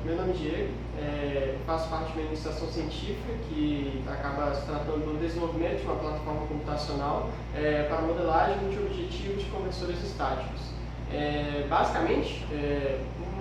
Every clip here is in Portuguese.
meu nome é Diego, faço parte de uma iniciação científica que acaba se tratando do desenvolvimento de uma plataforma computacional para modelagem multiobjetivo de conversores estáticos. Basicamente,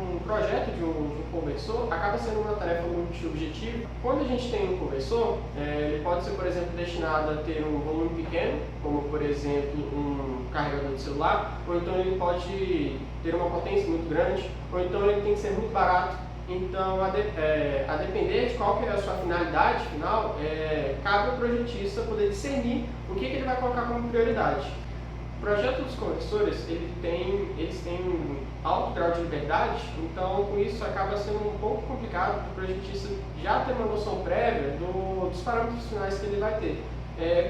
um projeto de um conversor acaba sendo uma tarefa multiobjetiva. Quando a gente tem um conversor, ele pode ser, por exemplo, destinado a ter um volume pequeno, como, por exemplo, um carregador de celular, ou então ele pode ter uma potência muito grande, ou então ele tem que ser muito barato. Então, a depender de qual que é a sua finalidade final, cabe ao projetista poder discernir o que ele vai colocar como prioridade. O projeto dos conversores, eles têm um alto grau de liberdade, então com isso acaba sendo um pouco complicado para o projetista já ter uma noção prévia dos parâmetros finais que ele vai ter.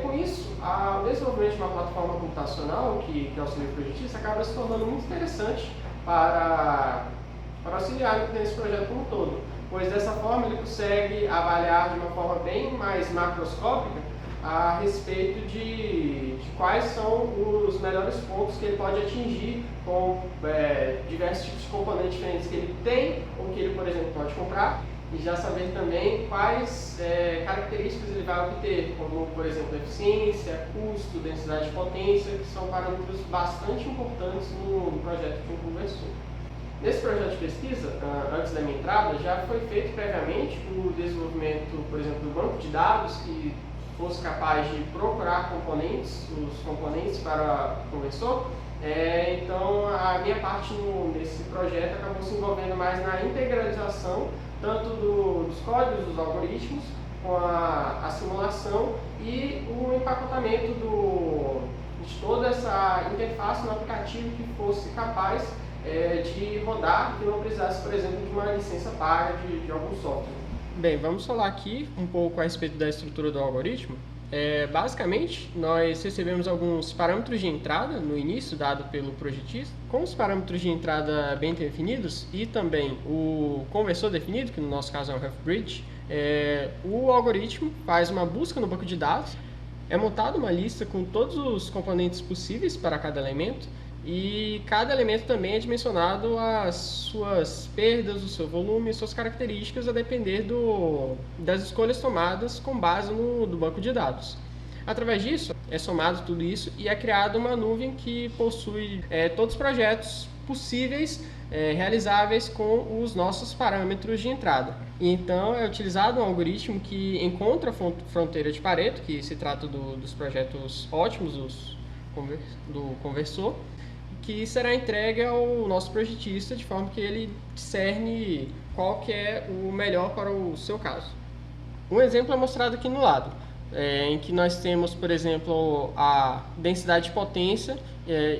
Com isso, o desenvolvimento de uma plataforma computacional que auxilia o projetista acaba se tornando muito interessante para auxiliar nesse projeto como um todo, pois dessa forma ele consegue avaliar de uma forma bem mais macroscópica a respeito de quais são os melhores pontos que ele pode atingir com diversos tipos de componentes diferentes que ele tem ou que ele, por exemplo, pode comprar, e já saber também quais características ele vai obter, como, por exemplo, eficiência, custo, densidade de potência, que são parâmetros bastante importantes no projeto de um conversor. Nesse projeto de pesquisa, antes da minha entrada, já foi feito previamente o desenvolvimento, por exemplo, do banco de dados que fosse capaz de procurar os componentes para o conversor. Então, a minha parte nesse projeto acabou se envolvendo mais na integralização tanto dos códigos dos algoritmos, com a simulação e o empacotamento de toda essa interface no aplicativo que fosse capaz de rodar, que não precisasse, por exemplo, de uma licença paga de algum software. Bem, vamos falar aqui um pouco a respeito da estrutura do algoritmo. Basicamente, nós recebemos alguns parâmetros de entrada no início, dado pelo projetista. Com os parâmetros de entrada bem definidos e também o conversor definido, que no nosso caso é um Half-Bridge, o algoritmo faz uma busca no banco de dados, é montada uma lista com todos os componentes possíveis para cada elemento, e cada elemento também é dimensionado às suas perdas, o seu volume e suas características a depender das escolhas tomadas com base no banco de dados. Através disso, é somado tudo isso e é criada uma nuvem que possui todos os projetos possíveis, realizáveis com os nossos parâmetros de entrada. E então é utilizado um algoritmo que encontra a fronteira de Pareto, que se trata dos projetos ótimos do conversor, que será entregue ao nosso projetista de forma que ele discerne qual que é o melhor para o seu caso. Um exemplo é mostrado aqui no lado, em que nós temos, por exemplo, a densidade de potência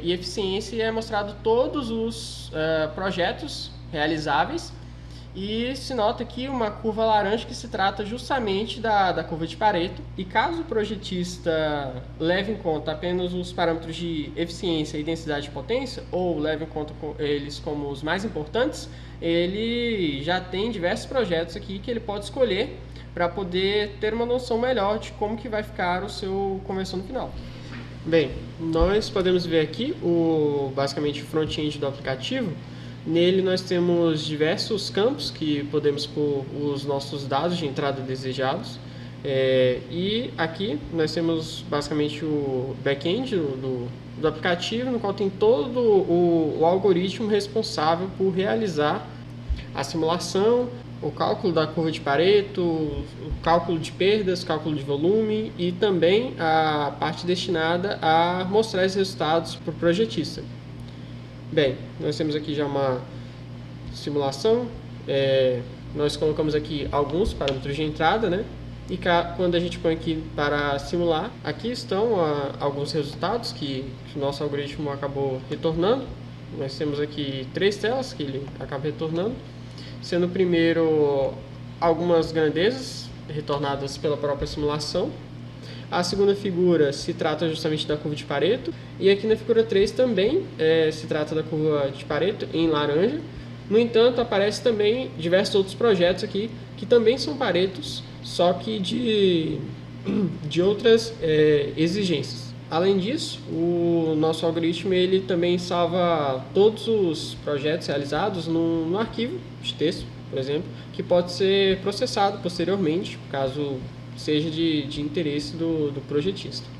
e eficiência, e é mostrado todos os projetos realizáveis, e se nota aqui uma curva laranja que se trata justamente da curva de Pareto. E caso o projetista leve em conta apenas os parâmetros de eficiência e densidade de potência, ou leve em conta eles como os mais importantes, ele já tem diversos projetos aqui que ele pode escolher para poder ter uma noção melhor de como que vai ficar o seu conversor no final. Bem, nós podemos ver aqui basicamente o front-end do aplicativo. Nele nós temos diversos campos que podemos pôr os nossos dados de entrada desejados. E aqui nós temos basicamente o back-end do aplicativo, no qual tem todo o algoritmo responsável por realizar a simulação, o cálculo da curva de Pareto, o cálculo de perdas, cálculo de volume e também a parte destinada a mostrar esses resultados para o projetista. Bem, nós temos aqui já uma simulação, nós colocamos aqui alguns parâmetros de entrada, né? E quando a gente põe aqui para simular, aqui estão alguns resultados que o nosso algoritmo acabou retornando. Nós temos aqui 3 telas que ele acaba retornando, sendo primeiro algumas grandezas retornadas pela própria simulação. A segunda figura se trata justamente da curva de Pareto, e aqui na figura 3 também se trata da curva de Pareto em laranja. No entanto, aparece também diversos outros projetos aqui que também são Paretos, só que de outras exigências. Além disso, o nosso algoritmo ele também salva todos os projetos realizados num arquivo de texto, por exemplo, que pode ser processado posteriormente, caso seja de interesse do projetista.